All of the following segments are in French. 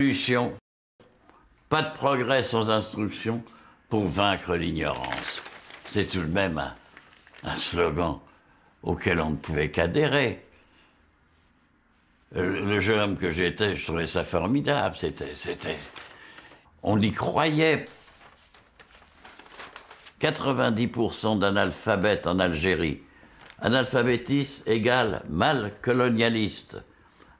Solution, pas de progrès sans instruction pour vaincre l'ignorance. C'est tout de même un slogan auquel on ne pouvait qu'adhérer. Le jeune homme que j'étais, je trouvais ça formidable. On y croyait. 90% d'analphabètes en Algérie. Analphabétisme égale mal colonialiste.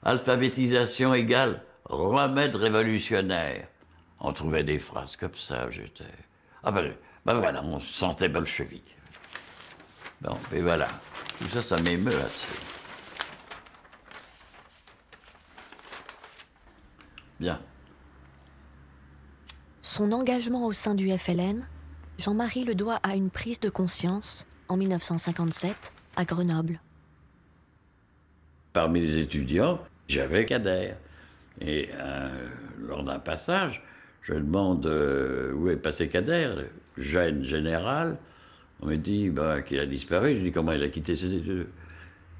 Alphabétisation égale remède révolutionnaire. On trouvait des phrases comme ça, j'étais... Ah ben voilà, on se sentait bolchevique. Bon, et voilà. Tout ça, ça m'émeut assez. Bien. Son engagement au sein du FLN, Jean-Marie le doit à une prise de conscience, en 1957, à Grenoble. Parmi les étudiants, j'avais Kader. Et lors d'un passage, je demande où est passé Kader, jeune général. On me dit qu'il a disparu. Je dis comment il a quitté ses études.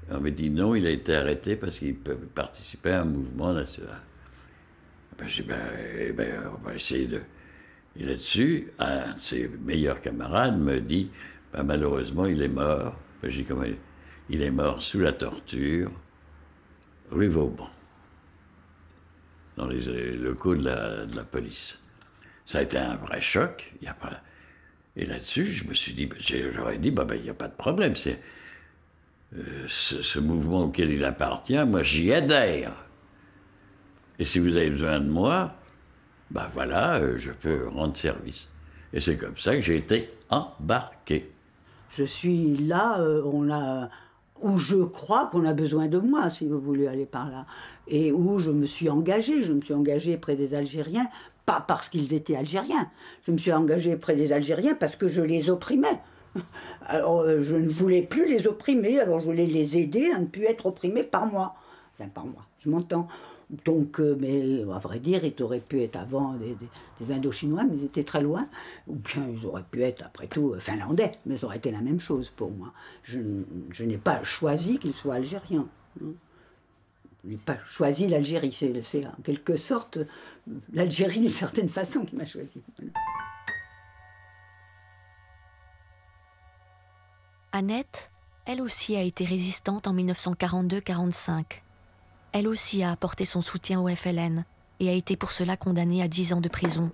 On me dit non, il a été arrêté parce qu'il peut participer à un mouvement national. Je dis on va essayer de... Et là-dessus, un de ses meilleurs camarades me dit malheureusement, il est mort. Je dis comment il est mort sous la torture, rue Vauban, dans les locaux de la police. Ça a été un vrai choc. Et là-dessus, je me suis dit, j'aurais dit, il n'y a pas de problème. C'est ce mouvement auquel il appartient, moi j'y adhère. Et si vous avez besoin de moi, voilà, je peux rendre service. Et c'est comme ça que j'ai été embarqué. Je suis là, où je crois qu'on a besoin de moi, si vous voulez aller par là. Et où je me suis engagée. Je me suis engagée près des Algériens, pas parce qu'ils étaient Algériens. Je me suis engagée près des Algériens parce que je les opprimais. Alors, je ne voulais plus les opprimer, alors je voulais les aider à ne plus être opprimés par moi. Enfin, par moi, je m'entends. Donc, mais à vrai dire, ils auraient pu être avant des Indochinois, mais ils étaient très loin. Ou bien ils auraient pu être, après tout, finlandais, mais ça aurait été la même chose pour moi. Je n'ai pas choisi qu'ils soient algériens. Je n'ai pas choisi l'Algérie. C'est en quelque sorte l'Algérie d'une certaine façon qui m'a choisi. Annette, elle aussi a été résistante en 1942-45. Elle aussi a apporté son soutien au FLN et a été pour cela condamnée à 10 ans de prison.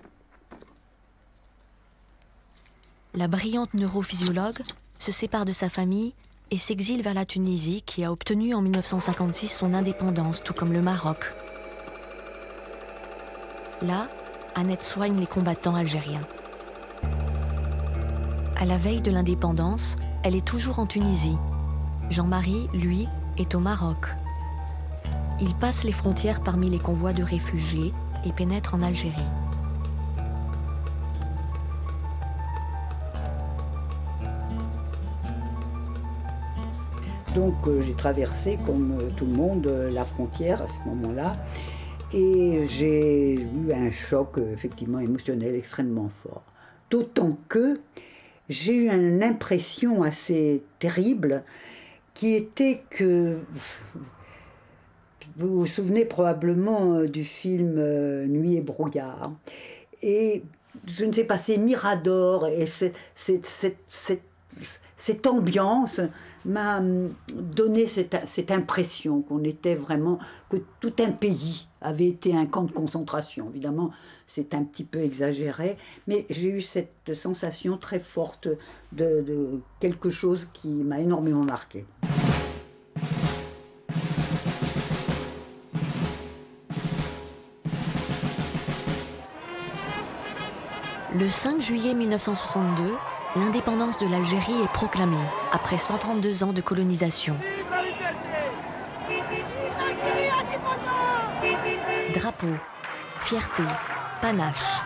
La brillante neurophysiologue se sépare de sa famille et s'exile vers la Tunisie qui a obtenu en 1956 son indépendance, tout comme le Maroc. Là, Annette soigne les combattants algériens. À la veille de l'indépendance, elle est toujours en Tunisie. Jean-Marie, lui, est au Maroc. Il passe les frontières parmi les convois de réfugiés et pénètre en Algérie. Donc j'ai traversé, comme tout le monde, la frontière à ce moment-là. Et j'ai eu un choc effectivement émotionnel extrêmement fort. D'autant que j'ai eu une impression assez terrible qui était que... Vous vous souvenez probablement du film Nuit et brouillard. Et je ne sais pas, c'est Mirador et cette ambiance m'a donné cette impression qu'on était vraiment, que tout un pays avait été un camp de concentration. Évidemment, c'est un petit peu exagéré, mais j'ai eu cette sensation très forte de quelque chose qui m'a énormément marqué. Le 5 juillet 1962, l'indépendance de l'Algérie est proclamée, après 132 ans de colonisation. Drapeau, fierté, panache.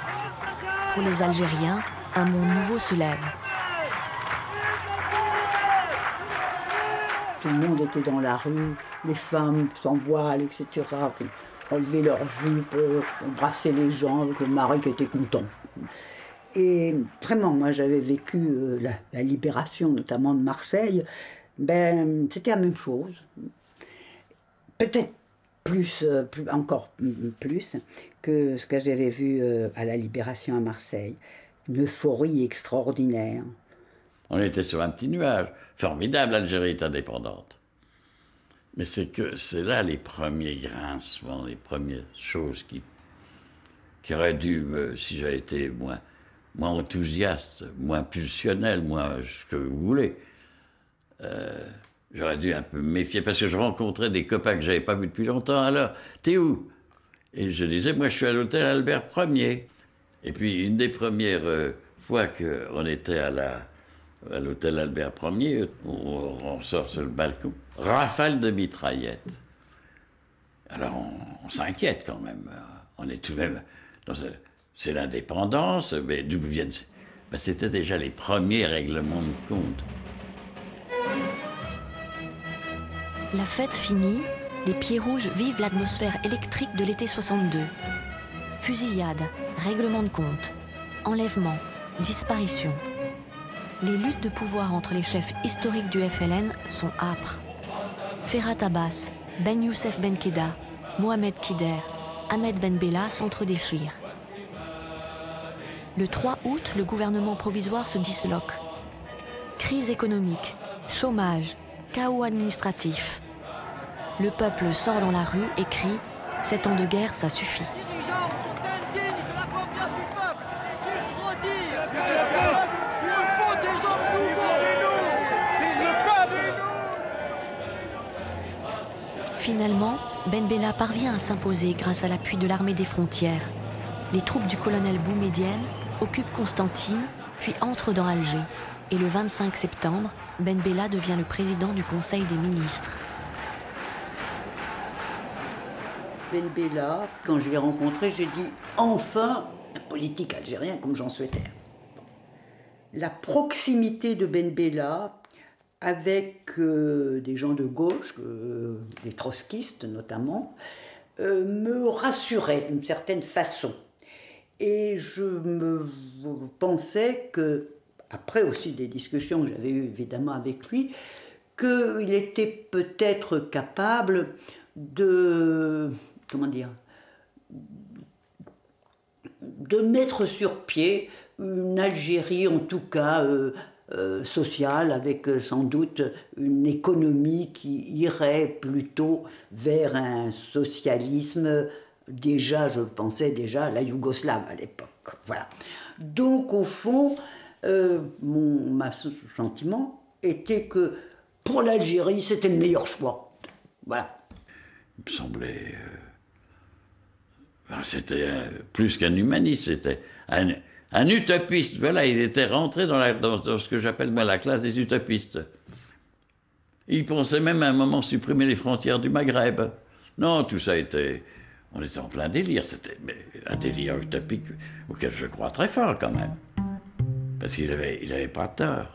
Pour les Algériens, un monde nouveau se lève. Tout le monde était dans la rue, les femmes sans voile, etc., qui relevaient leurs jupes, embrassaient les gens, avec le mari qui était content. Et vraiment, moi j'avais vécu la libération, notamment de Marseille, c'était la même chose. Peut-être encore plus, que ce que j'avais vu à la Libération à Marseille. Une euphorie extraordinaire. On était sur un petit nuage. Formidable, l'Algérie est indépendante. Mais c'est là les premiers grincements, les premières choses qui auraient dû, si j'avais été moins enthousiaste, moins pulsionnel, moins ce que vous voulez, j'aurais dû un peu me méfier, parce que je rencontrais des copains que je n'avais pas vus depuis longtemps. Alors, t'es où? Et je disais, moi je suis à l'hôtel Albert Ier. Et puis une des premières fois qu'on était à l'hôtel Albert Ier, on sort sur le balcon, rafale de mitraillettes. Alors on s'inquiète quand même. On est tout de même... C'est l'indépendance, mais d'où viennent... Ben, c'était déjà les premiers règlements de compte. La fête finie, les Pieds Rouges vivent l'atmosphère électrique de l'été 62. Fusillades, règlements de compte, enlèvements, disparitions. Les luttes de pouvoir entre les chefs historiques du FLN sont âpres. Ferhat Abbas, Ben Youssef Ben Khedda, Mohamed Kider, Ahmed Ben Bella s'entredéchirent. Le 3 août, le gouvernement provisoire se disloque. Crise économique, chômage, chaos administratif. Le peuple sort dans la rue et crie « 7 ans de guerre, ça suffit ». Les dirigeants sont indignes de la confiance du peuple. Ils se retirent. Il faut des hommes nouveaux. Finalement, Ben Bella parvient à s'imposer grâce à l'appui de l'armée des frontières. Les troupes du colonel Boumedienne occupent Constantine, puis entrent dans Alger. Et le 25 septembre, Ben Bella devient le président du Conseil des ministres. Ben Bella, quand je l'ai rencontré, j'ai dit enfin un politique algérien comme j'en souhaitais. La proximité de Ben Bella avec des gens de gauche, des trotskistes notamment, me rassurait d'une certaine façon. Et je pensais que, après aussi des discussions que j'avais eues évidemment avec lui, qu'il était peut-être capable de, de mettre sur pied une Algérie, en tout cas sociale, avec sans doute une économie qui irait plutôt vers un socialisme, je pensais déjà à la Yougoslave à l'époque. Voilà. Donc au fond, mon sentiment était que pour l'Algérie, c'était le meilleur choix. Voilà. Il me semblait... c'était plus qu'un humaniste, c'était un utopiste. Voilà, il était rentré dans ce que j'appelle moi la classe des utopistes. Il pensait même à un moment supprimer les frontières du Maghreb. Non, tout ça était... On était en plein délire. C'était un délire utopique auquel je crois très fort quand même. Parce qu'il avait pas tort.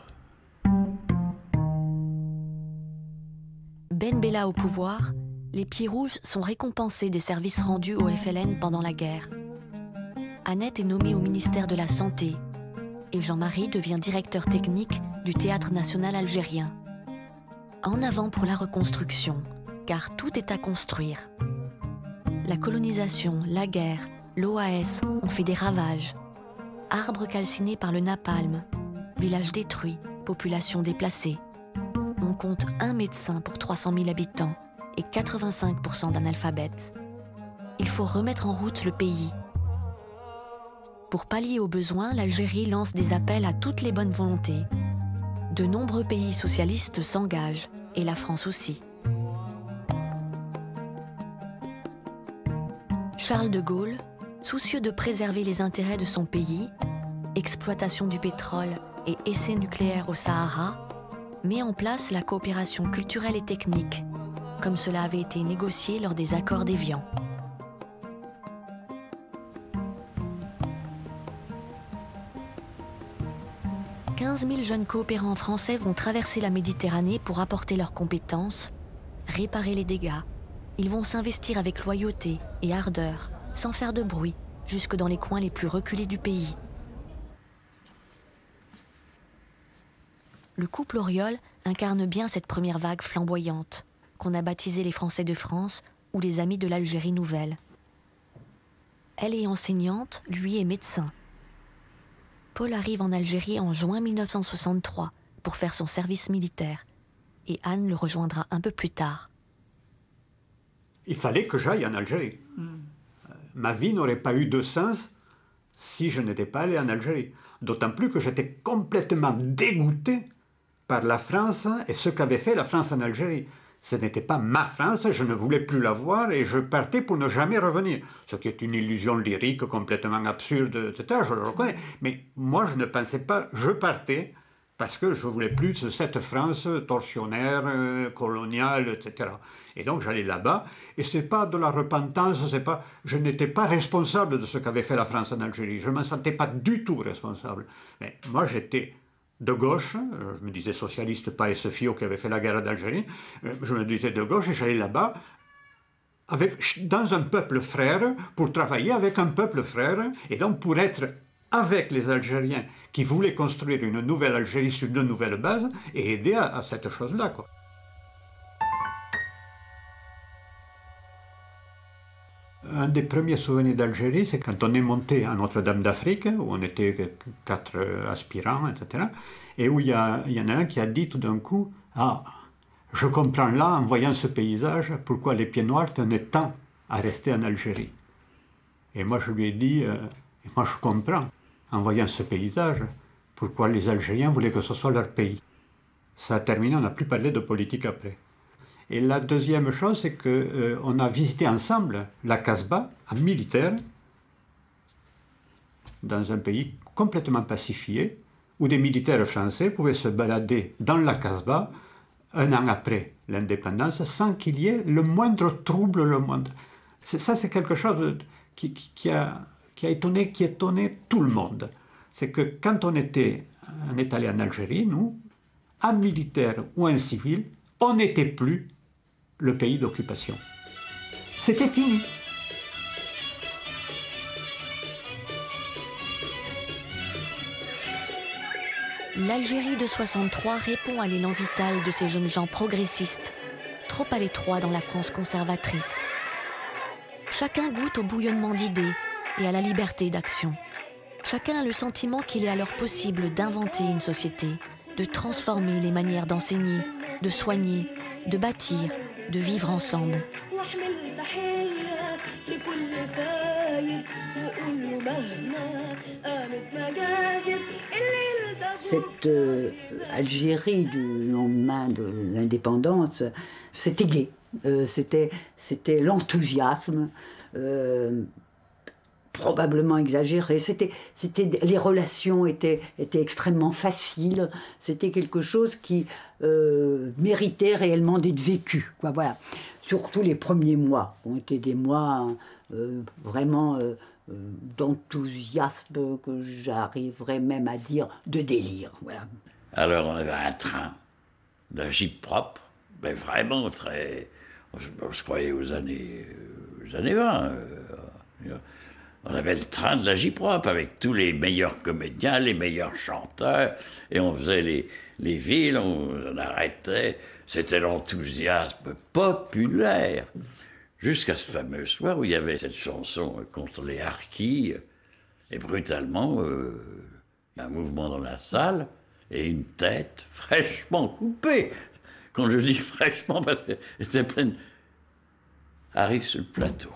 Ben Bella au pouvoir, les Pieds Rouges sont récompensés des services rendus au FLN pendant la guerre. Annette est nommée au ministère de la Santé et Jean-Marie devient directeur technique du Théâtre national algérien. En avant pour la reconstruction, car tout est à construire. La colonisation, la guerre, l'OAS ont fait des ravages. Arbres calcinés par le napalm, villages détruits, population déplacée. On compte un médecin pour 300 000 habitants et 85% d'analphabètes. Il faut remettre en route le pays. Pour pallier aux besoins, l'Algérie lance des appels à toutes les bonnes volontés. De nombreux pays socialistes s'engagent, et la France aussi. Charles de Gaulle, soucieux de préserver les intérêts de son pays, exploitation du pétrole et essais nucléaires au Sahara, met en place la coopération culturelle et technique, comme cela avait été négocié lors des accords d'Évian. « 15 000 jeunes coopérants français vont traverser la Méditerranée pour apporter leurs compétences, réparer les dégâts. Ils vont s'investir avec loyauté et ardeur, sans faire de bruit, jusque dans les coins les plus reculés du pays. » Le couple Auriol incarne bien cette première vague flamboyante, qu'on a baptisée les Français de France ou les Amis de l'Algérie nouvelle. Elle est enseignante, lui est médecin. Paul arrive en Algérie en juin 1963 pour faire son service militaire. Et Anne le rejoindra un peu plus tard. Il fallait que j'aille en Algérie. Ma vie n'aurait pas eu de sens si je n'étais pas allé en Algérie. D'autant plus que j'étais complètement dégoûté par la France et ce qu'avait fait la France en Algérie. Ce n'était pas ma France, je ne voulais plus la voir et je partais pour ne jamais revenir. Ce qui est une illusion lyrique complètement absurde, etc., je le reconnais. Mais moi, je ne pensais pas, je partais parce que je ne voulais plus de cette France tortionnaire, coloniale, etc. Et donc j'allais là-bas, et ce n'est pas de la repentance, je n'étais pas responsable de ce qu'avait fait la France en Algérie, je ne m'en sentais pas du tout responsable. Mais moi j'étais de gauche, je me disais socialiste, pas SFIO qui avait fait la guerre d'Algérie, je me disais de gauche et j'allais là-bas dans un peuple frère, pour travailler avec un peuple frère, et donc pour être avec les Algériens qui voulaient construire une nouvelle Algérie sur de nouvelles bases et aider à cette chose-là, quoi. Un des premiers souvenirs d'Algérie, c'est quand on est monté à Notre-Dame d'Afrique, où on était 4 aspirants, etc., et où il y en a un qui a dit tout d'un coup « Ah, je comprends là, en voyant ce paysage, pourquoi les pieds noirs tenaient tant à rester en Algérie. » Et moi, je lui ai dit « Moi, je comprends, en voyant ce paysage, pourquoi les Algériens voulaient que ce soit leur pays. » Ça a terminé, on n'a plus parlé de politique après. Et la deuxième chose, c'est qu'on a visité ensemble la Casbah, en militaire, dans un pays complètement pacifié, où des militaires français pouvaient se balader dans la Casbah un an après l'indépendance, sans qu'il y ait le moindre trouble, le moindre... Ça, c'est quelque chose qui a étonné tout le monde. C'est que quand on est allé en Algérie, nous, en militaire ou en civil, on n'était plus le pays d'occupation. C'était fini. L'Algérie de 63 répond à l'élan vital de ces jeunes gens progressistes, trop à l'étroit dans la France conservatrice. Chacun goûte au bouillonnement d'idées et à la liberté d'action. Chacun a le sentiment qu'il est alors possible d'inventer une société, de transformer les manières d'enseigner, de soigner, de bâtir, de vivre ensemble. Cette Algérie du lendemain de l'indépendance, c'était gai. C'était l'enthousiasme, probablement exagéré. Les relations étaient extrêmement faciles. C'était quelque chose qui méritait réellement d'être vécu, quoi, voilà. Surtout les premiers mois, ont été des mois vraiment d'enthousiasme, que j'arriverais même à dire de délire, voilà. Alors on avait un train, d'un Jeep propre, mais vraiment très... Je croyais aux années 20. On avait le train de la J-Prop avec tous les meilleurs comédiens, les meilleurs chanteurs, et on faisait les villes, on arrêtait. C'était l'enthousiasme populaire. Jusqu'à ce fameux soir où il y avait cette chanson contre les harkis, et brutalement, un mouvement dans la salle, et une tête fraîchement coupée. Quand je dis fraîchement, parce qu'elle était pleine, arrive sur le plateau.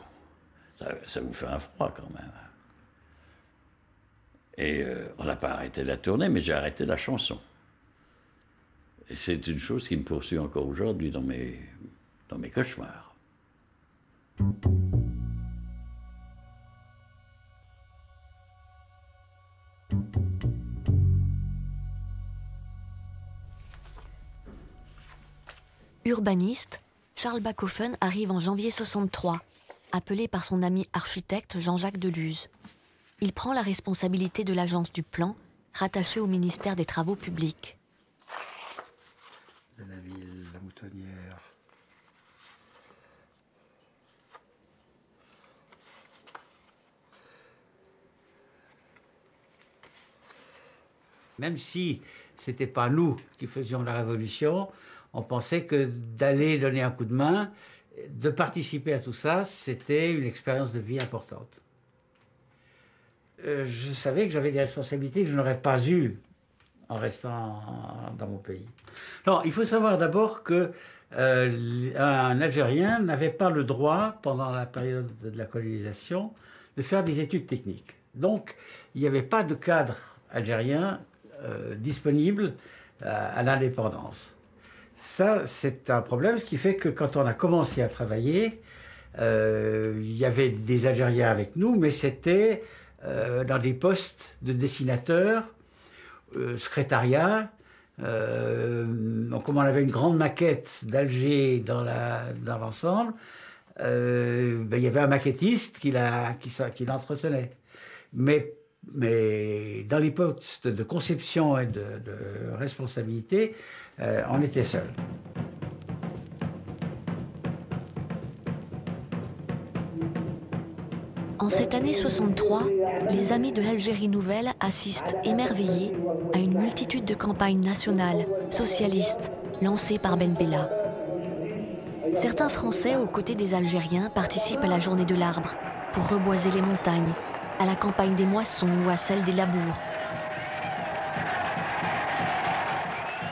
Ça vous fait un froid quand même. Et on n'a pas arrêté la tournée, mais j'ai arrêté la chanson. Et c'est une chose qui me poursuit encore aujourd'hui dans mes cauchemars. Urbaniste, Charles Backofen arrive en janvier 63, appelé par son ami architecte Jean-Jacques Deluse. Il prend la responsabilité de l'agence du plan, rattachée au ministère des Travaux publics. De la ville, la moutonnière. Même si ce n'était pas nous qui faisions la révolution, on pensait que d'aller donner un coup de main, de participer à tout ça, c'était une expérience de vie importante. je savais que j'avais des responsabilités que je n'aurais pas eues en restant dans mon pays. Alors, il faut savoir d'abord que un Algérien n'avait pas le droit, pendant la période de la colonisation, de faire des études techniques. Donc, il n'y avait pas de cadre algérien disponible à l'indépendance. Ça, c'est un problème, ce qui fait que quand on a commencé à travailler, il y avait des Algériens avec nous, mais c'était dans des postes de dessinateurs, secrétariat. Donc, comme on avait une grande maquette d'Alger dans l'ensemble, il y avait un maquettiste qui l'entretenait. Mais dans les postes de conception et de responsabilité, on était seuls. En cette année 63, les Amis de l'Algérie nouvelle assistent émerveillés à une multitude de campagnes nationales, socialistes, lancées par Ben Bella. Certains Français, aux côtés des Algériens, participent à la journée de l'arbre pour reboiser les montagnes, à la campagne des moissons ou à celle des labours.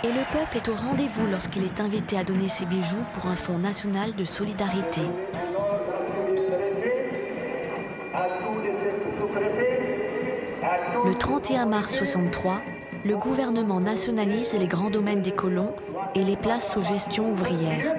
Et le peuple est au rendez-vous lorsqu'il est invité à donner ses bijoux pour un fonds national de solidarité. Le 31 mars 63, le gouvernement nationalise les grands domaines des colons et les place sous gestion ouvrière.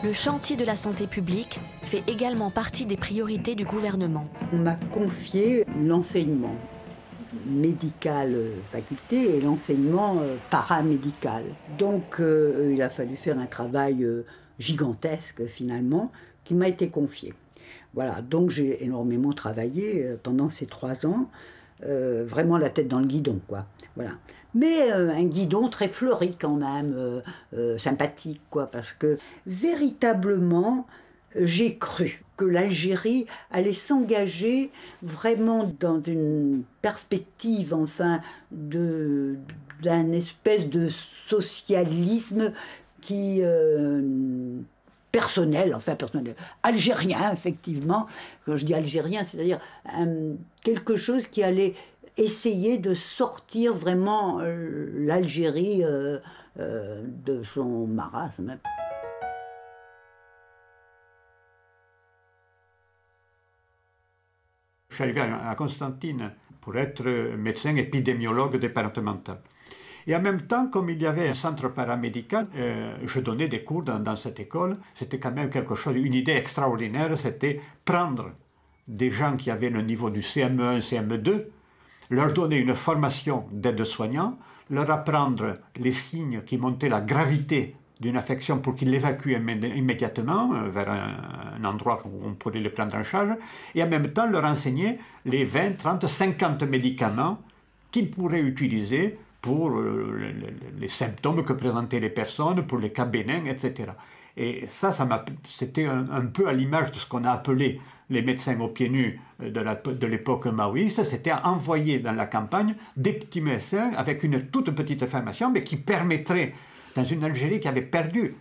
Le chantier de la santé publique fait également partie des priorités du gouvernement. On m'a confié l'enseignement médical faculté et l'enseignement paramédical. Donc il a fallu faire un travail gigantesque finalement qui m'a été confié. Voilà, donc j'ai énormément travaillé pendant ces 3 ans, vraiment la tête dans le guidon, quoi. Voilà. Mais un guidon très fleuri quand même, sympathique, quoi, parce que véritablement, j'ai cru que l'Algérie allait s'engager vraiment dans une perspective, enfin, d'un espèce de socialisme qui... personnel, algérien, effectivement. Quand je dis algérien, c'est-à-dire quelque chose qui allait essayer de sortir vraiment l'Algérie de son marasme. Je suis arrivé à Constantine pour être médecin épidémiologue départemental. Et en même temps, comme il y avait un centre paramédical, je donnais des cours dans cette école. C'était quand même quelque chose, une idée extraordinaire, c'était prendre des gens qui avaient le niveau du CME1, CME2, leur donner une formation d'aide-soignant, leur apprendre les signes qui montaient la gravité d'une affection pour qu'ils l'évacuent immédiatement vers un endroit où on pourrait les prendre en charge, et en même temps leur enseigner les 20, 30, 50 médicaments qu'ils pourraient utiliser pour les symptômes que présentaient les personnes, pour les cas bénins, etc. Et ça c'était un peu à l'image de ce qu'on a appelé les médecins aux pieds nus de l'époque maoïste, c'était envoyer dans la campagne des petits médecins avec une toute petite formation, mais qui permettrait, dans une Algérie qui avait perdu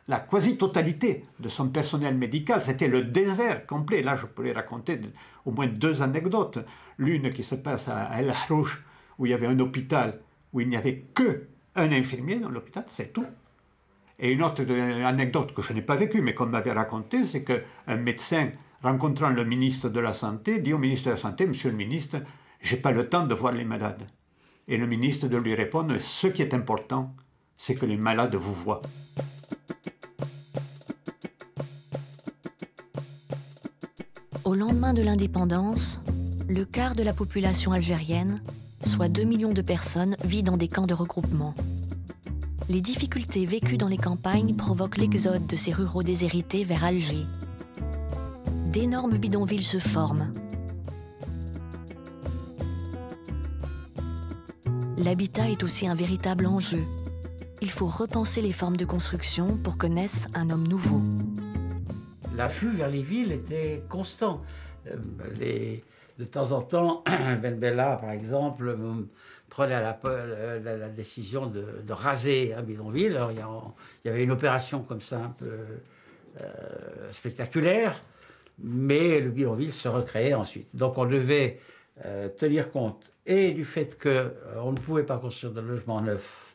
la quasi-totalité de son personnel médical, c'était le désert complet. Là, je pourrais raconter au moins 2 anecdotes. L'une qui se passe à El Harouch, où il y avait un hôpital où il n'y avait qu'un infirmier dans l'hôpital, c'est tout. Et une autre anecdote que je n'ai pas vécue, mais qu'on m'avait racontée, c'est qu'un médecin, rencontrant le ministre de la Santé, dit au ministre de la Santé, « Monsieur le ministre, je n'ai pas le temps de voir les malades. » Et le ministre de lui répondre, « Ce qui est important, c'est que les malades vous voient. » Au lendemain de l'indépendance, le quart de la population algérienne, soit 2 millions de personnes, vit dans des camps de regroupement. Les difficultés vécues dans les campagnes provoquent l'exode de ces ruraux déshérités vers Alger. D'énormes bidonvilles se forment. L'habitat est aussi un véritable enjeu. Il faut repenser les formes de construction pour que naisse un homme nouveau. L'afflux vers les villes était constant. De temps en temps, Ben Bella, par exemple, prenait la décision de raser un bidonville. Alors, il y avait une opération comme ça un peu spectaculaire, mais le bidonville se recréait ensuite. Donc on devait tenir compte et du fait qu'on ne pouvait pas construire de logements neufs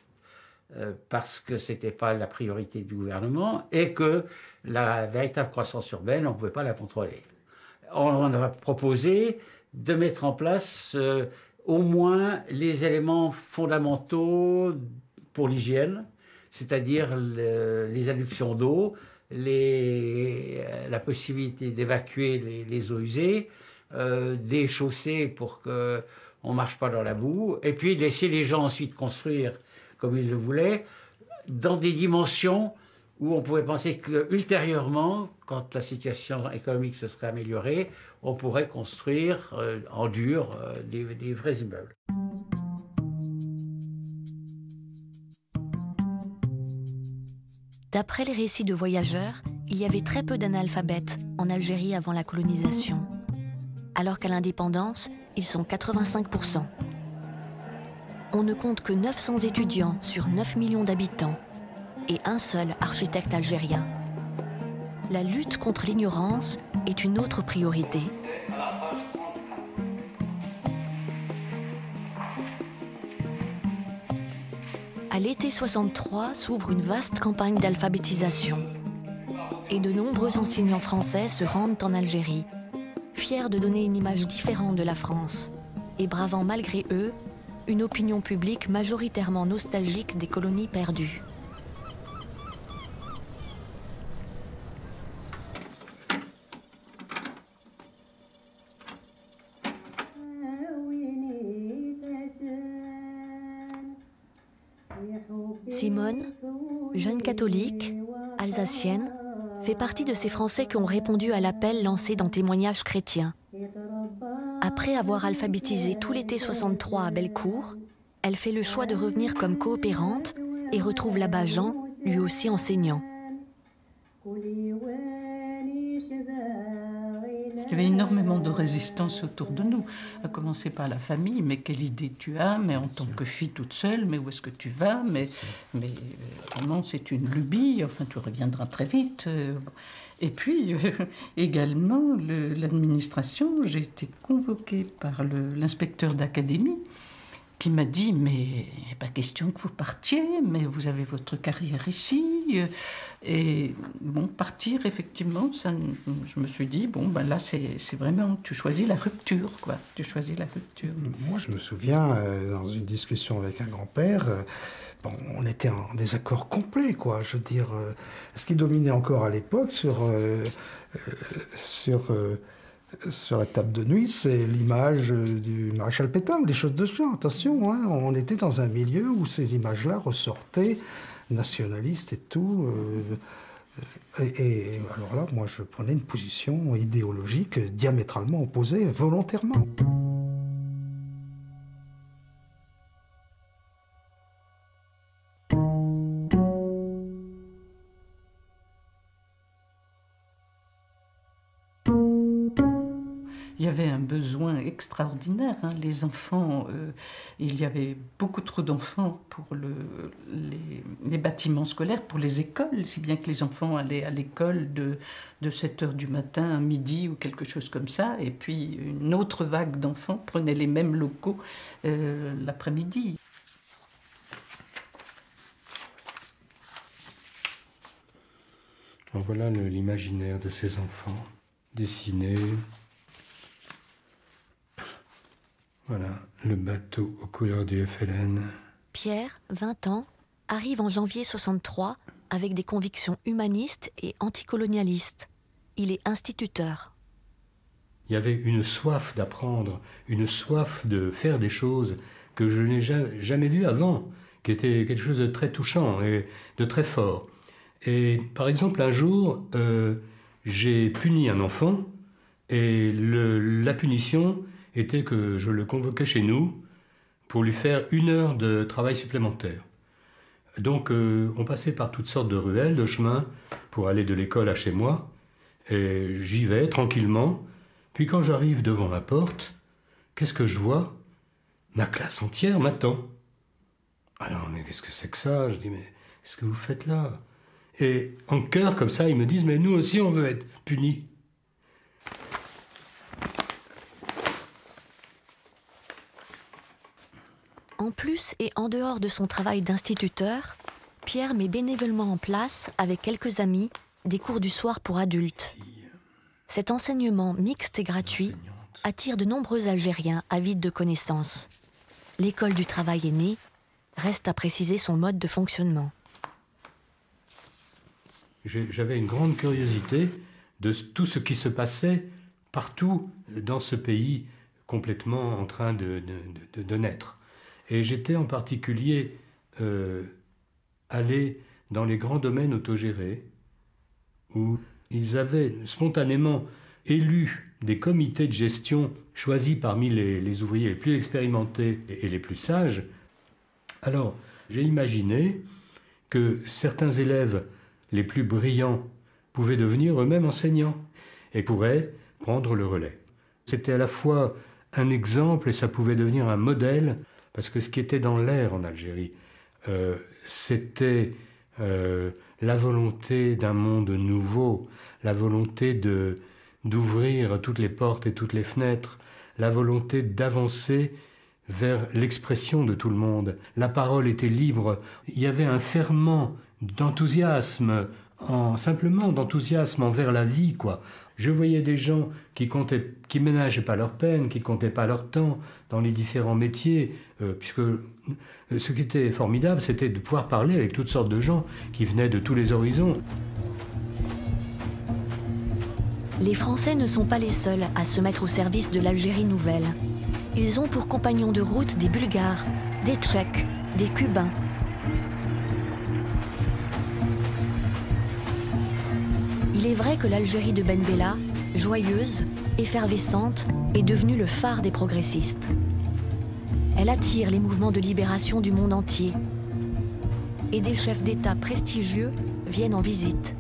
parce que ce n'était pas la priorité du gouvernement et que la véritable croissance urbaine, on ne pouvait pas la contrôler. On a proposé de mettre en place au moins les éléments fondamentaux pour l'hygiène, c'est-à-dire les adductions d'eau, la possibilité d'évacuer les eaux usées, des chaussées pour qu'on ne marche pas dans la boue, et puis laisser les gens ensuite construire comme ils le voulaient, dans des dimensions où on pouvait penser qu'ultérieurement, quand la situation économique se serait améliorée, on pourrait construire en dur des vrais immeubles. D'après les récits de voyageurs, il y avait très peu d'analphabètes en Algérie avant la colonisation. Alors qu'à l'indépendance, ils sont 85%. On ne compte que 900 étudiants sur 9 millions d'habitants et un seul architecte algérien. La lutte contre l'ignorance est une autre priorité. À l'été 63 s'ouvre une vaste campagne d'alphabétisation. Et de nombreux enseignants français se rendent en Algérie, fiers de donner une image différente de la France, et bravant malgré eux une opinion publique majoritairement nostalgique des colonies perdues. Simone, jeune catholique, alsacienne, fait partie de ces Français qui ont répondu à l'appel lancé dans Témoignages chrétiens. Après avoir alphabétisé tout l'été 63 à Bellecour, elle fait le choix de revenir comme coopérante et retrouve là-bas Jean, lui aussi enseignant. Il y avait énormément de résistance autour de nous, à commencer par la famille. Mais quelle idée tu as? Mais en tant que fille toute seule, mais où est-ce que tu vas? Mais vraiment, c'est une lubie. Enfin, tu reviendras très vite. Et puis, également, l'administration, j'ai été convoquée par l'inspecteur d'académie qui m'a dit « Mais il n'est pas question que vous partiez, mais vous avez votre carrière ici. » Et bon, partir, effectivement, je me suis dit, bon, ben là, c'est vraiment, tu choisis la rupture, quoi. Tu choisis la rupture. Moi, je me souviens, dans une discussion avec un grand-père, on était en désaccord complet, quoi. Je veux dire, ce qui dominait encore à l'époque sur la table de nuit, c'est l'image du maréchal Pétain ou des choses de ce genre. Attention, hein, on était dans un milieu où ces images-là ressortaient, nationalistes et tout. Et alors là, moi, je prenais une position idéologique diamétralement opposée, volontairement. Il y avait un besoin extraordinaire. Hein. Les enfants, il y avait beaucoup trop d'enfants pour les bâtiments scolaires, pour les écoles, si bien que les enfants allaient à l'école de 7h du matin à midi ou quelque chose comme ça. Et puis une autre vague d'enfants prenait les mêmes locaux l'après-midi. Alors voilà l'imaginaire de ces enfants, dessinés. Voilà, le bateau aux couleurs du FLN. Pierre, 20 ans, arrive en janvier 63 avec des convictions humanistes et anticolonialistes. Il est instituteur. Il y avait une soif d'apprendre, une soif de faire des choses que je n'ai jamais vues avant, qui était quelque chose de très touchant et de très fort. Et par exemple, un jour, j'ai puni un enfant et la punition était que je le convoquais chez nous pour lui faire 1 heure de travail supplémentaire. Donc on passait par toutes sortes de ruelles, de chemins pour aller de l'école à chez moi. Et j'y vais tranquillement. Puis quand j'arrive devant la porte, qu'est-ce que je vois? Ma classe entière m'attend. Alors, mais qu'est-ce que c'est que ça? Je dis, mais qu'est-ce que vous faites là? Et en chœur, comme ça, ils me disent, mais nous aussi, on veut être punis. En plus et en dehors de son travail d'instituteur, Pierre met bénévolement en place, avec quelques amis, des cours du soir pour adultes. Cet enseignement mixte et gratuit attire de nombreux Algériens avides de connaissances. L'école du travail est née, reste à préciser son mode de fonctionnement. J'avais une grande curiosité de tout ce qui se passait partout dans ce pays complètement en train de naître. Et j'étais en particulier allé dans les grands domaines autogérés où ils avaient spontanément élu des comités de gestion choisis parmi les ouvriers les plus expérimentés et les plus sages. Alors, j'ai imaginé que certains élèves les plus brillants pouvaient devenir eux-mêmes enseignants et pourraient prendre le relais. C'était à la fois un exemple et ça pouvait devenir un modèle, parce que ce qui était dans l'air en Algérie, c'était la volonté d'un monde nouveau, la volonté d'ouvrir toutes les portes et toutes les fenêtres, la volonté d'avancer vers l'expression de tout le monde. La parole était libre. Il y avait un ferment d'enthousiasme, simplement d'enthousiasme envers la vie, quoi. Je voyais des gens qui ménageaient pas leur peine, qui comptaient pas leur temps dans les différents métiers, puisque ce qui était formidable, c'était de pouvoir parler avec toutes sortes de gens qui venaient de tous les horizons. Les Français ne sont pas les seuls à se mettre au service de l'Algérie nouvelle. Ils ont pour compagnons de route des Bulgares, des Tchèques, des Cubains. Il est vrai que l'Algérie de Ben Bella, joyeuse, effervescente, est devenue le phare des progressistes. Elle attire les mouvements de libération du monde entier. Et des chefs d'État prestigieux viennent en visite.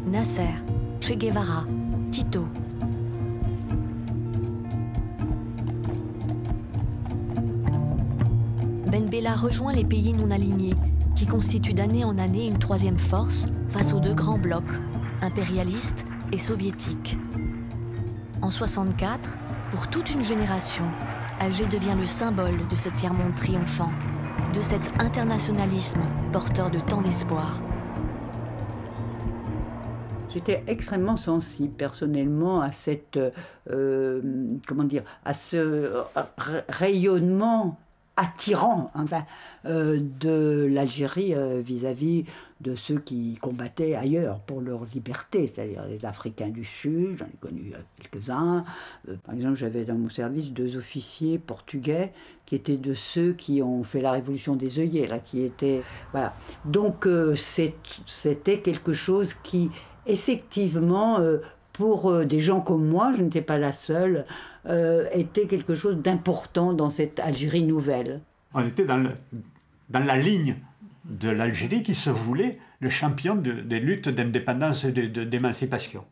Nasser, Che Guevara, Tito. Ben Bella rejoint les pays non alignés, qui constituent d'année en année une troisième force face aux deux grands blocs, impérialistes et soviétiques. En 1964, pour toute une génération, Alger devient le symbole de ce tiers-monde triomphant, de cet internationalisme porteur de tant d'espoir. J'étais extrêmement sensible personnellement à cette, à ce rayonnement attirant de l'Algérie vis-à-vis de ceux qui combattaient ailleurs pour leur liberté, c'est-à-dire les Africains du Sud, j'en ai connu quelques-uns. Par exemple, j'avais dans mon service 2 officiers portugais qui étaient de ceux qui ont fait la révolution des œillets, là, qui étaient... Voilà. Donc c'était quelque chose qui, effectivement, pour des gens comme moi, je n'étais pas la seule, était quelque chose d'important dans cette Algérie nouvelle. On était dans la ligne de l'Algérie qui se voulait le champion des luttes d'indépendance et d'émancipation,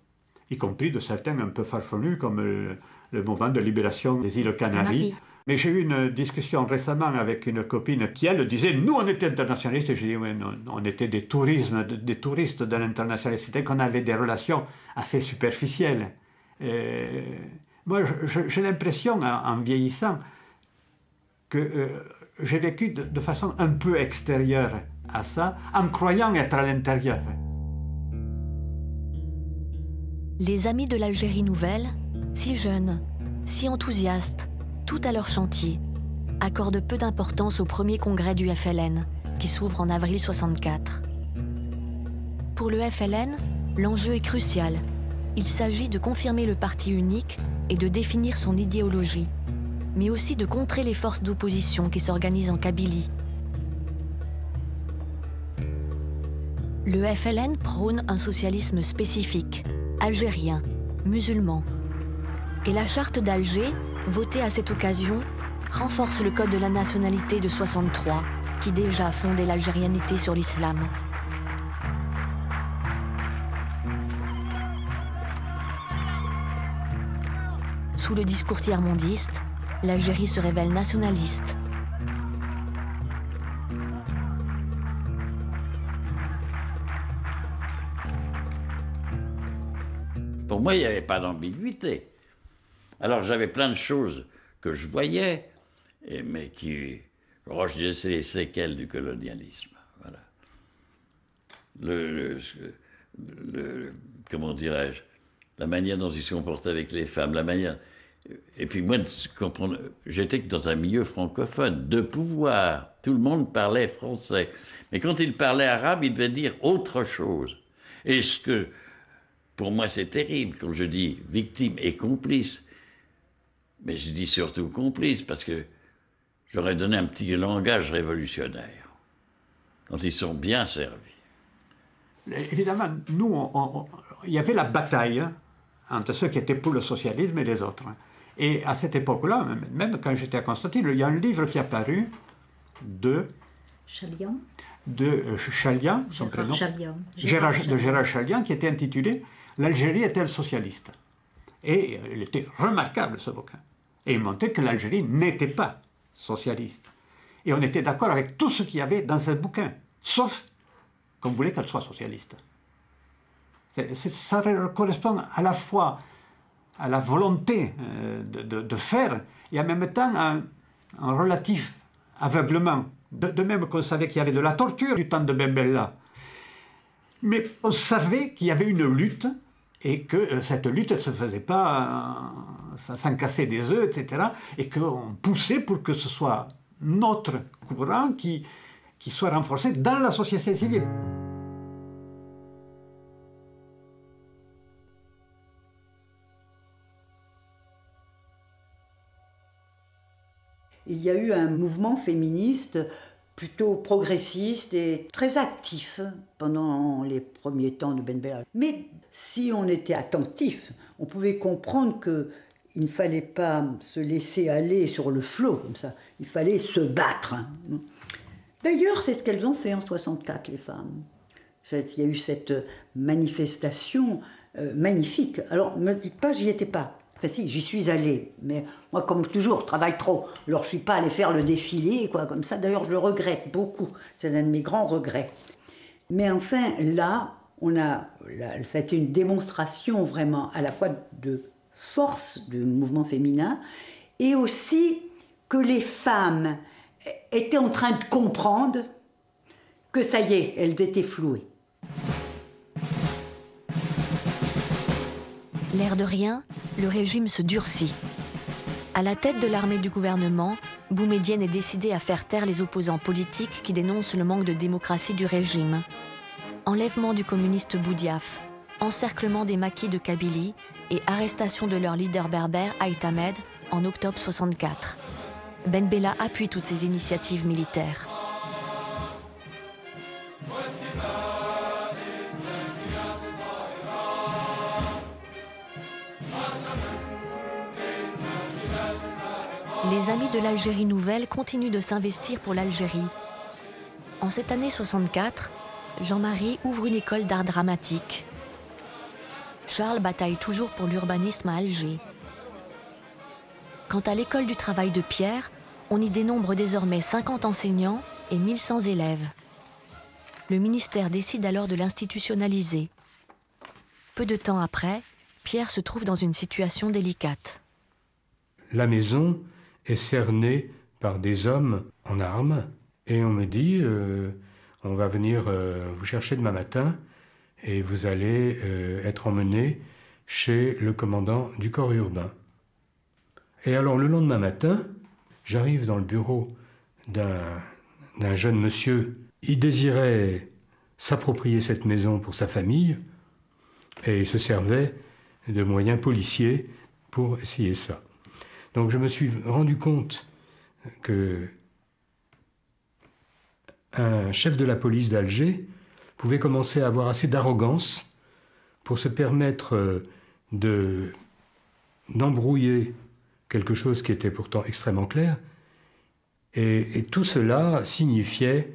y compris de certains un peu farfelus comme le mouvement de libération des îles Canaries. Mais j'ai eu une discussion récemment avec une copine qui, elle, disait « Nous, on était internationalistes. » Et j'ai dit « Oui, non, on était des touristes de l'internationalisme. » C'était qu'on avait des relations assez superficielles. Moi, j'ai l'impression, en vieillissant, que j'ai vécu de façon un peu extérieure à ça, en croyant être à l'intérieur. Les amis de l'Algérie nouvelle, si jeunes, si enthousiastes, tout à leur chantier, accordent peu d'importance au premier congrès du FLN, qui s'ouvre en avril 1964. Pour le FLN, l'enjeu est crucial. Il s'agit de confirmer le parti unique et de définir son idéologie, mais aussi de contrer les forces d'opposition qui s'organisent en Kabylie. Le FLN prône un socialisme spécifique, algérien, musulman. Et la charte d'Alger, votée à cette occasion, renforce le code de la nationalité de 1963, qui déjà fondait l'algérianité sur l'islam. Sous le discours tiers-mondiste, l'Algérie se révèle nationaliste. Pour moi, il n'y avait pas d'ambiguïté. Alors j'avais plein de choses que je voyais, mais qui rejetaient les séquelles du colonialisme. Voilà. Comment dirais-je, la manière dont ils se comportaient avec les femmes, la manière... Et puis moi, j'étais dans un milieu francophone, de pouvoir. Tout le monde parlait français. Mais quand il parlait arabe, il devait dire autre chose. Et pour moi, c'est terrible quand je dis victime et complice. Mais je dis surtout complice parce que j'aurais donné un petit langage révolutionnaire, dont ils sont bien servis. Évidemment, nous, il y avait la bataille entre ceux qui étaient pour le socialisme et les autres. Et à cette époque-là, même quand j'étais à Constantine, il y a un livre qui est apparu de Chalian. De Chalian, son prénom. De Gérard Chalian, qui était intitulé « L'Algérie est-elle socialiste ?» Et il était remarquable, ce bouquin. Et il montrait que l'Algérie n'était pas socialiste. Et on était d'accord avec tout ce qu'il y avait dans ce bouquin, sauf qu'on voulait qu'elle soit socialiste. Ça correspond à la fois à la volonté de faire et en même temps à un relatif aveuglement. De même qu'on savait qu'il y avait de la torture du temps de Ben Bella. Mais on savait qu'il y avait une lutte et que cette lutte ne se faisait pas sans casser des œufs, etc. Et qu'on poussait pour que ce soit notre courant qui soit renforcé dans la société civile. Il y a eu un mouvement féministe plutôt progressiste et très actif pendant les premiers temps de Ben Bella. Mais si on était attentif, on pouvait comprendre qu'il ne fallait pas se laisser aller sur le flot comme ça. Il fallait se battre. D'ailleurs, c'est ce qu'elles ont fait en 1964, les femmes. Il y a eu cette manifestation magnifique. Alors, ne me dites pas, j'y étais pas. Enfin si, j'y suis allée, mais moi, comme toujours, je travaille trop. Alors, je ne suis pas allée faire le défilé, quoi, comme ça. D'ailleurs, je le regrette beaucoup. C'est un de mes grands regrets. Mais enfin, là, c'était une démonstration vraiment à la fois de force du mouvement féminin et aussi que les femmes étaient en train de comprendre que ça y est, elles étaient flouées. L'air de rien, le régime se durcit. À la tête de l'armée du gouvernement, Boumedienne est décidé à faire taire les opposants politiques qui dénoncent le manque de démocratie du régime. Enlèvement du communiste Boudiaf, encerclement des maquis de Kabylie et arrestation de leur leader berbère Aït Ahmed en octobre 1964. Ben Bella appuie toutes ces initiatives militaires. Les Amis de l'Algérie nouvelle continuent de s'investir pour l'Algérie. En cette année 64, Jean-Marie ouvre une école d'art dramatique. Charles bataille toujours pour l'urbanisme à Alger. Quant à l'école du travail de Pierre, on y dénombre désormais 50 enseignants et 1100 élèves. Le ministère décide alors de l'institutionnaliser. Peu de temps après, Pierre se trouve dans une situation délicate. La maison est cernée par des hommes en armes et on me dit on va venir vous chercher demain matin et vous allez être emmené chez le commandant du corps urbain. Et alors le lendemain matin, j'arrive dans le bureau d'un jeune monsieur. Il désirait s'approprier cette maison pour sa famille et il se servait de moyens policiers pour essayer ça. Donc je me suis rendu compte que un chef de la police d'Alger pouvait commencer à avoir assez d'arrogance pour se permettre d'embrouiller quelque chose qui était pourtant extrêmement clair. Et tout cela signifiait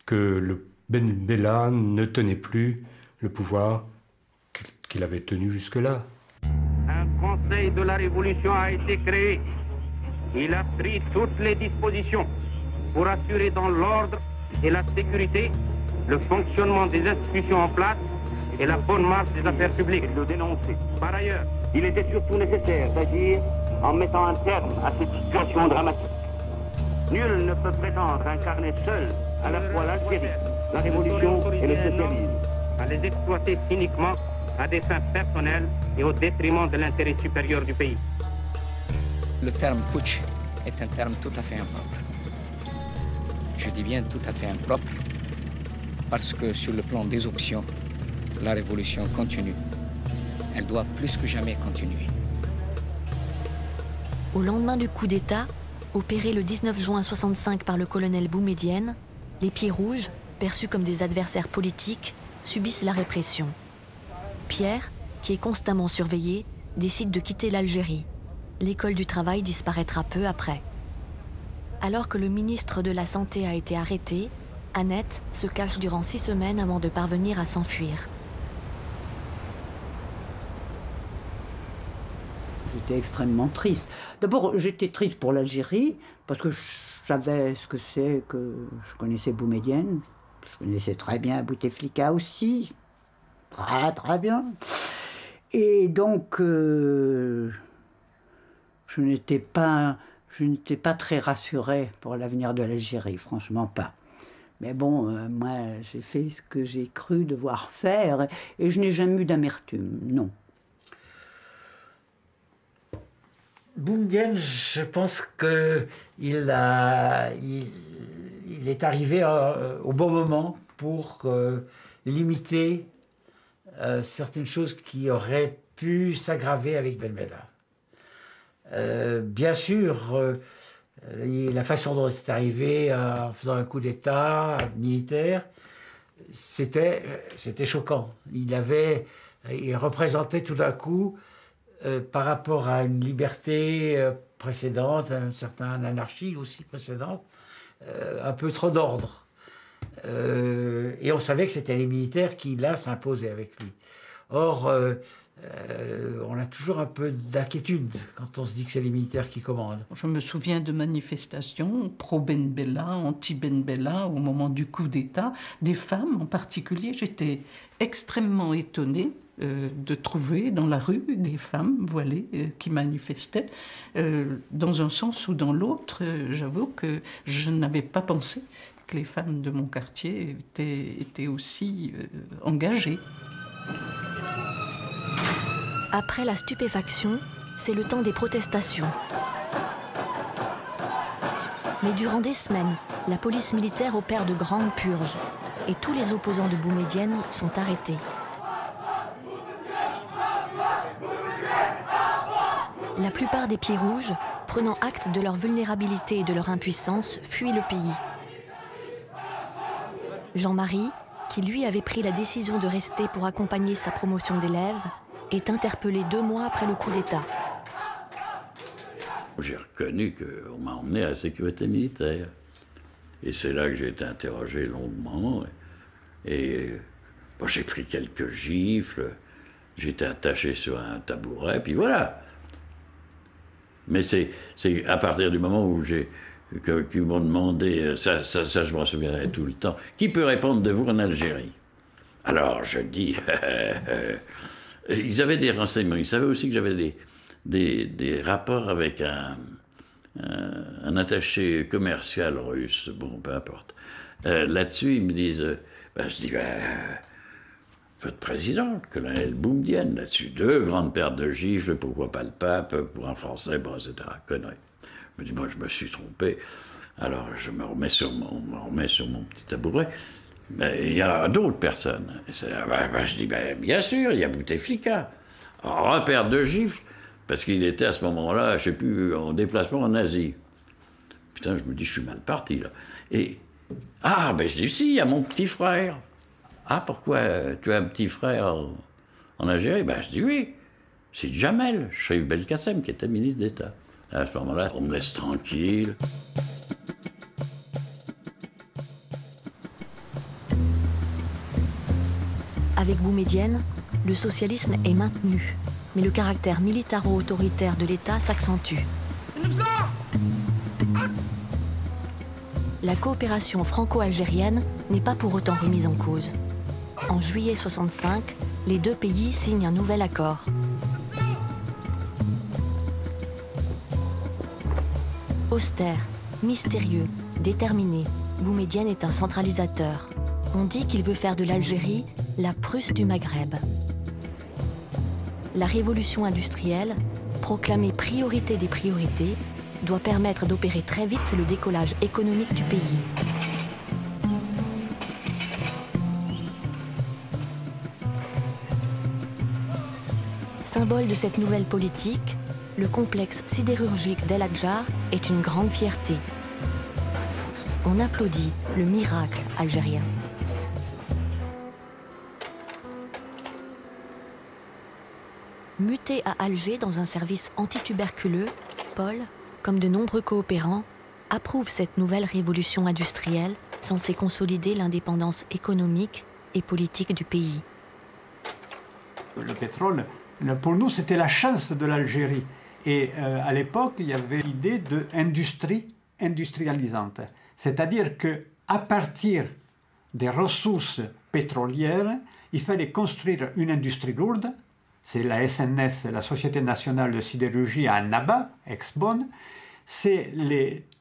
que le Ben Bella ne tenait plus le pouvoir qu'il avait tenu jusque-là. Un conseil de la Révolution a été créé. Il a pris toutes les dispositions pour assurer dans l'ordre et la sécurité le fonctionnement des institutions en place et la bonne marche des affaires publiques. Et de le dénoncer. Par ailleurs, il était surtout nécessaire d'agir en mettant un terme à cette situation dramatique. Nul ne peut prétendre incarner seul à la fois l'Algérie, la révolution et le socialisme. À les exploiter cyniquement à des fins personnelles et au détriment de l'intérêt supérieur du pays. Le terme putsch est un terme tout à fait impropre. Je dis bien tout à fait impropre parce que sur le plan des options, la révolution continue. Elle doit plus que jamais continuer. Au lendemain du coup d'État, opéré le 19 juin 1965 par le colonel Boumedienne, les Pieds Rouges, perçus comme des adversaires politiques, subissent la répression. Pierre, qui est constamment surveillé, décide de quitter l'Algérie. L'école du travail disparaîtra peu après. Alors que le ministre de la Santé a été arrêté, Annette se cache durant 6 semaines avant de parvenir à s'enfuir. J'étais extrêmement triste. D'abord, j'étais triste pour l'Algérie, parce que je savais ce que c'est, que je connaissais Boumedienne, je connaissais très bien Bouteflika aussi, très bien. Et donc, je n'étais pas très rassurée pour l'avenir de l'Algérie, franchement pas. Mais bon, moi, j'ai fait ce que j'ai cru devoir faire, et je n'ai jamais eu d'amertume, non. Boumedienne, je pense qu'il est arrivé au bon moment pour limiter certaines choses qui auraient pu s'aggraver avec Ben Bella. Bien sûr, la façon dont il est arrivé en faisant un coup d'État militaire, c'était choquant. Il représentait tout d'un coup, par rapport à une liberté précédente, à une certaine anarchie aussi précédente, un peu trop d'ordre. Et on savait que c'était les militaires qui, là, s'imposaient avec lui. Or, on a toujours un peu d'inquiétude quand on se dit que c'est les militaires qui commandent. Je me souviens de manifestations pro-Ben Bella, anti-Ben Bella, au moment du coup d'État, des femmes en particulier. J'étais extrêmement étonnée de trouver dans la rue des femmes voilées qui manifestaient. Dans un sens ou dans l'autre, j'avoue que je n'avais pas pensé que les femmes de mon quartier étaient aussi engagées. Après la stupéfaction, c'est le temps des protestations. Mais durant des semaines, la police militaire opère de grandes purges et tous les opposants de Boumedienne sont arrêtés. La plupart des Pieds Rouges, prenant acte de leur vulnérabilité et de leur impuissance, fuient le pays. Jean-Marie, qui lui avait pris la décision de rester pour accompagner sa promotion d'élève, est interpellé 2 mois après le coup d'État. J'ai reconnu qu'on m'a emmené à la sécurité militaire. Et c'est là que j'ai été interrogé longuement. Et bon, j'ai pris quelques gifles, j'ai été attaché sur un tabouret, puis voilà. Mais c'est à partir du moment où qu'ils m'ont demandé, ça je m'en souviendrai tout le temps, qui peut répondre de vous en Algérie? Alors je dis, ils avaient des renseignements, ils savaient aussi que j'avais des rapports avec un attaché commercial russe, bon, peu importe. Là-dessus, ils me disent, je dis, votre président, le colonel Boumedienne, là-dessus, 2 grandes paires de gifles, pourquoi pas le pape, pour un Français, bon, etc., connerie. Je me dis, moi, je me suis trompé. Alors, je me remets sur mon petit tabouret. Mais il y a d'autres personnes. Et je dis, bien sûr, il y a Bouteflika. Alors, un paire de gifles, parce qu'il était à ce moment-là, je ne sais plus, en déplacement en Asie. Putain, je me dis, je suis mal parti, là. Et, je dis, si, il y a mon petit frère. Ah, pourquoi tu as un petit frère en Algérie? Je dis oui, c'est Jamel, Chérif Belkacem, qui était ministre d'État. À ce moment-là, on me laisse tranquille. Avec Boumedienne, le socialisme est maintenu, mais le caractère militaro-autoritaire de l'État s'accentue. la coopération franco-algérienne n'est pas pour autant remise en cause. En juillet 65, les deux pays signent un nouvel accord. Austère, mystérieux, déterminé, Boumedienne est un centralisateur. On dit qu'il veut faire de l'Algérie la Prusse du Maghreb. La révolution industrielle, proclamée priorité des priorités, doit permettre d'opérer très vite le décollage économique du pays. Symbole de cette nouvelle politique, le complexe sidérurgique d'El Hadjar est une grande fierté. On applaudit le miracle algérien. Muté à Alger dans un service antituberculeux, Paul, comme de nombreux coopérants, approuve cette nouvelle révolution industrielle censée consolider l'indépendance économique et politique du pays. Le pétrole, pour nous, c'était la chance de l'Algérie. Et à l'époque, il y avait l'idée d'industrie industrialisante. C'est-à-dire qu'à partir des ressources pétrolières, il fallait construire une industrie lourde. C'est la SNS, la Société nationale de sidérurgie à Annaba, ex-Bonn. C'est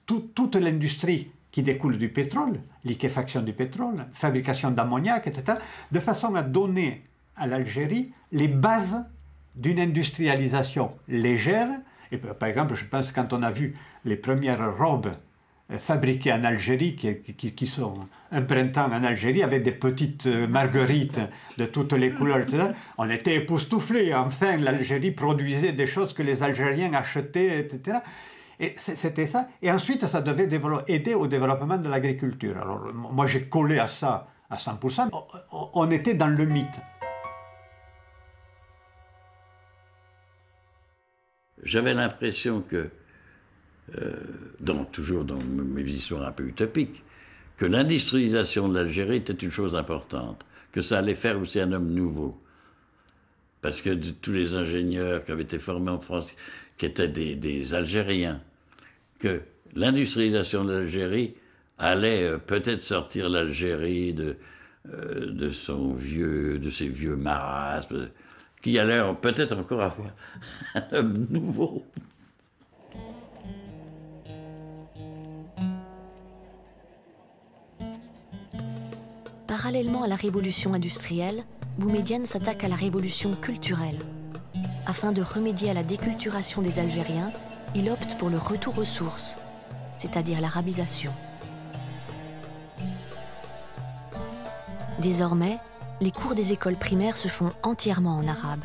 toute l'industrie qui découle du pétrole, liquéfaction du pétrole, fabrication d'ammoniac, etc., de façon à donner à l'Algérie les bases d'une industrialisation légère. Et par exemple, je pense quand on a vu les premières robes fabriquées en Algérie, qui sont un printemps en Algérie, avec des petites marguerites de toutes les couleurs, etc., on était époustouflés. Enfin, l'Algérie produisait des choses que les Algériens achetaient, etc. Et c'était ça. Et ensuite, ça devait aider au développement de l'agriculture. Alors, moi, j'ai collé à ça à 100%. On était dans le mythe. J'avais l'impression que, toujours dans mes histoires un peu utopiques, que l'industrialisation de l'Algérie était une chose importante, que ça allait faire aussi un homme nouveau. Parce que tous les ingénieurs qui avaient été formés en France, qui étaient des Algériens, que l'industrialisation de l'Algérie allait peut-être sortir l'Algérie de ses vieux marasmes, qui allait peut-être encore avoir un homme nouveau. Parallèlement à la révolution industrielle, Boumedienne s'attaque à la révolution culturelle. Afin de remédier à la déculturation des Algériens, il opte pour le retour aux sources, c'est-à-dire l'arabisation. Désormais, les cours des écoles primaires se font entièrement en arabe.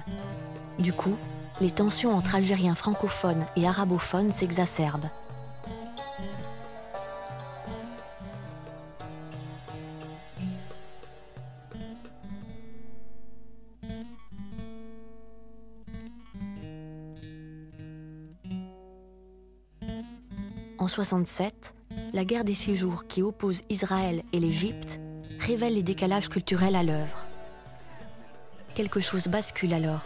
Du coup, les tensions entre Algériens francophones et arabophones s'exacerbent. En 67, la guerre des 6 jours qui oppose Israël et l'Égypte révèle les décalages culturels à l'œuvre. Quelque chose bascule alors.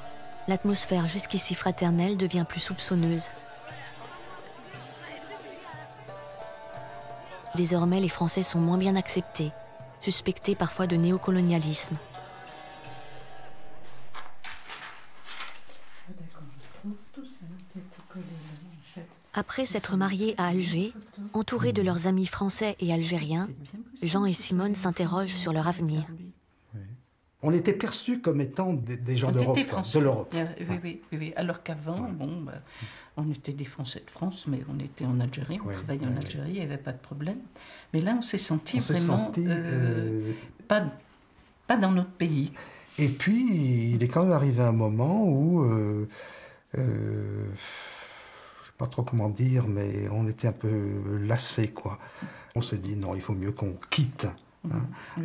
L'atmosphère jusqu'ici fraternelle devient plus soupçonneuse. Désormais, les Français sont moins bien acceptés, suspectés parfois de néocolonialisme. Après s'être mariés à Alger, entourés de leurs amis français et algériens, Jean et Simone s'interrogent sur leur avenir. On était perçus comme étant des gens d'Europe, de l'Europe. Oui. Alors qu'avant, on était des Français de France, mais on était en Algérie, on travaillait en Algérie, il n'y avait pas de problème. Mais là, on s'est senti vraiment pas dans notre pays. Et puis, il est quand même arrivé un moment où... je ne sais pas trop comment dire, mais on était un peu lassés, quoi. On se dit, non, il faut mieux qu'on quitte,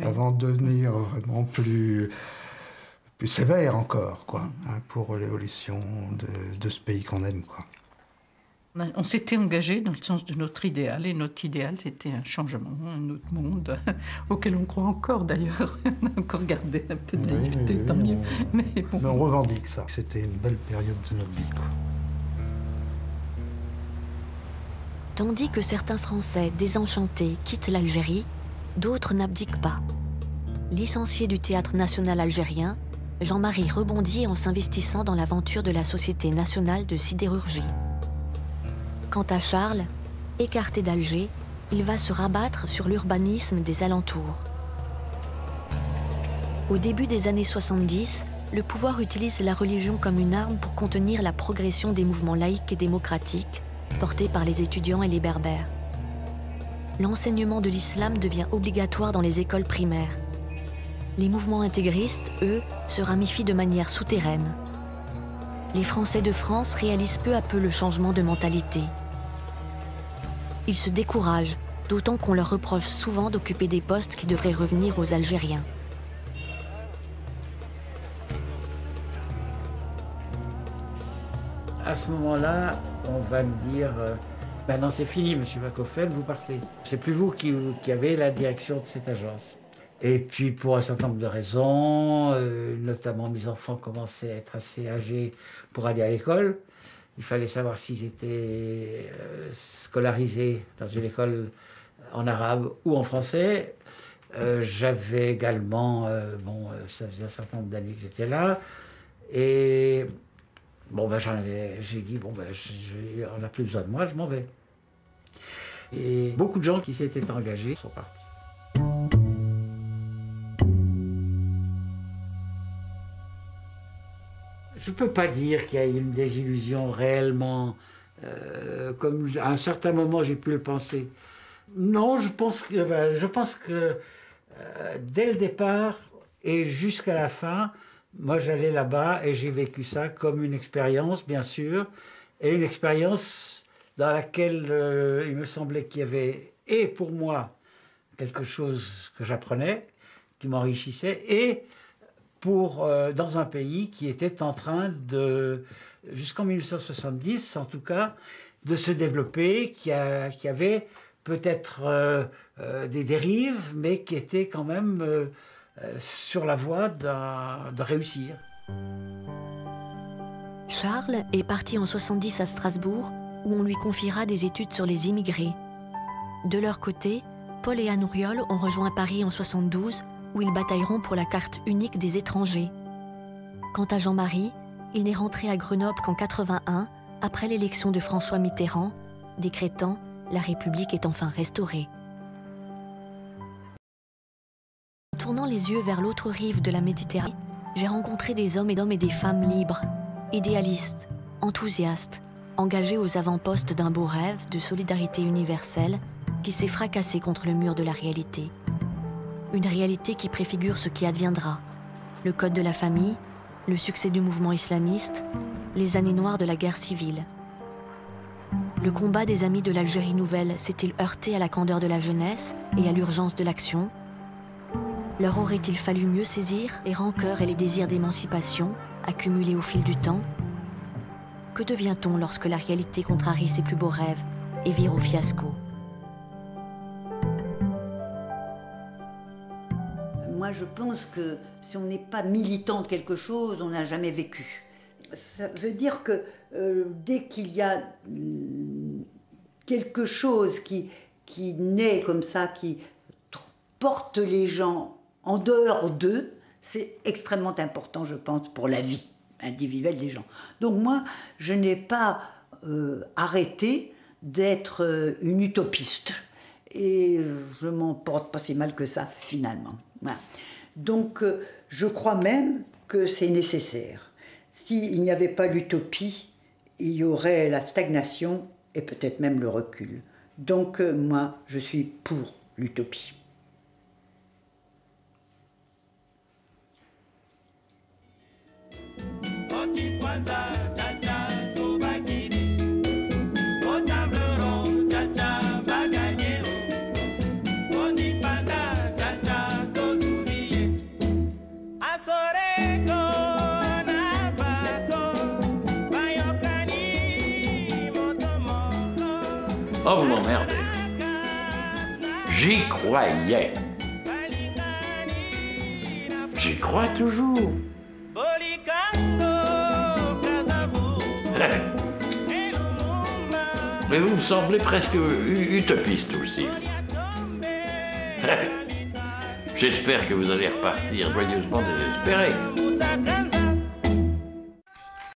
avant de devenir vraiment plus sévère encore, quoi, pour l'évolution de ce pays qu'on aime, quoi. On s'était engagé dans le sens de notre idéal, et notre idéal, c'était un changement, un autre monde, auquel on croit encore d'ailleurs. On a encore gardé un peu de naïveté, tant mieux. Mais on revendique ça. C'était une belle période de notre vie, quoi. Tandis que certains Français désenchantés quittent l'Algérie, d'autres n'abdiquent pas. Licencié du Théâtre national algérien, Jean-Marie rebondit en s'investissant dans l'aventure de la Société nationale de sidérurgie. Quant à Charles, écarté d'Alger, il va se rabattre sur l'urbanisme des alentours. Au début des années 70, le pouvoir utilise la religion comme une arme pour contenir la progression des mouvements laïques et démocratiques portés par les étudiants et les berbères. L'enseignement de l'islam devient obligatoire dans les écoles primaires. Les mouvements intégristes, eux, se ramifient de manière souterraine. Les Français de France réalisent peu à peu le changement de mentalité. Ils se découragent, d'autant qu'on leur reproche souvent d'occuper des postes qui devraient revenir aux Algériens. À ce moment-là, on va me dire maintenant c'est fini, monsieur Wachofen, vous partez. C'est plus vous qui avez la direction de cette agence. Et puis pour un certain nombre de raisons, notamment mes enfants commençaient à être assez âgés pour aller à l'école. Il fallait savoir s'ils étaient scolarisés dans une école en arabe ou en français. J'avais également, ça faisait un certain nombre d'années que j'étais là. Et j'ai dit, on n'a plus besoin de moi, je m'en vais. Et beaucoup de gens qui s'étaient engagés sont partis. Je ne peux pas dire qu'il y a eu une désillusion réellement, comme à un certain moment j'ai pu le penser. Non, je pense que dès le départ et jusqu'à la fin, moi j'allais là-bas et j'ai vécu ça comme une expérience, bien sûr, et une expérience dans laquelle il me semblait qu'il y avait, et pour moi, quelque chose que j'apprenais, qui m'enrichissait, et dans un pays qui était en train de, jusqu'en 1970 en tout cas, de se développer, qui avait peut-être des dérives, mais qui était quand même sur la voie de réussir. Charles est parti en 70 à Strasbourg, où on lui confiera des études sur les immigrés. De leur côté, Paul et Anne Ouriol ont rejoint Paris en 72, où ils batailleront pour la carte unique des étrangers. Quant à Jean-Marie, il n'est rentré à Grenoble qu'en 81, après l'élection de François Mitterrand, décrétant « La République est enfin restaurée ». En tournant les yeux vers l'autre rive de la Méditerranée, j'ai rencontré des hommes et des femmes libres, idéalistes, enthousiastes, engagés aux avant-postes d'un beau rêve de solidarité universelle qui s'est fracassé contre le mur de la réalité. Une réalité qui préfigure ce qui adviendra. Le code de la famille, le succès du mouvement islamiste, les années noires de la guerre civile. Le combat des amis de l'Algérie nouvelle s'est-il heurté à la candeur de la jeunesse et à l'urgence de l'action? Leur aurait-il fallu mieux saisir les rancœurs et les désirs d'émancipation accumulés au fil du temps? Que devient-on lorsque la réalité contrarie ses plus beaux rêves et vire au fiasco? Moi, je pense que si on n'est pas militant de quelque chose, on n'a jamais vécu. Ça veut dire que dès qu'il y a quelque chose qui naît comme ça, qui porte les gens en dehors d'eux, c'est extrêmement important, je pense, pour la vie individuelle des gens. Donc moi, je n'ai pas arrêté d'être une utopiste. Et je m'en porte pas si mal que ça, finalement. Voilà. Donc, je crois même que c'est nécessaire. S'il n'y avait pas l'utopie, il y aurait la stagnation et peut-être même le recul. Donc, moi, je suis pour l'utopie. Oh, vous m'emmerdez. J'y croyais. J'y crois toujours. Mais vous me semblez presque utopiste aussi. J'espère que vous allez repartir joyeusement désespéré.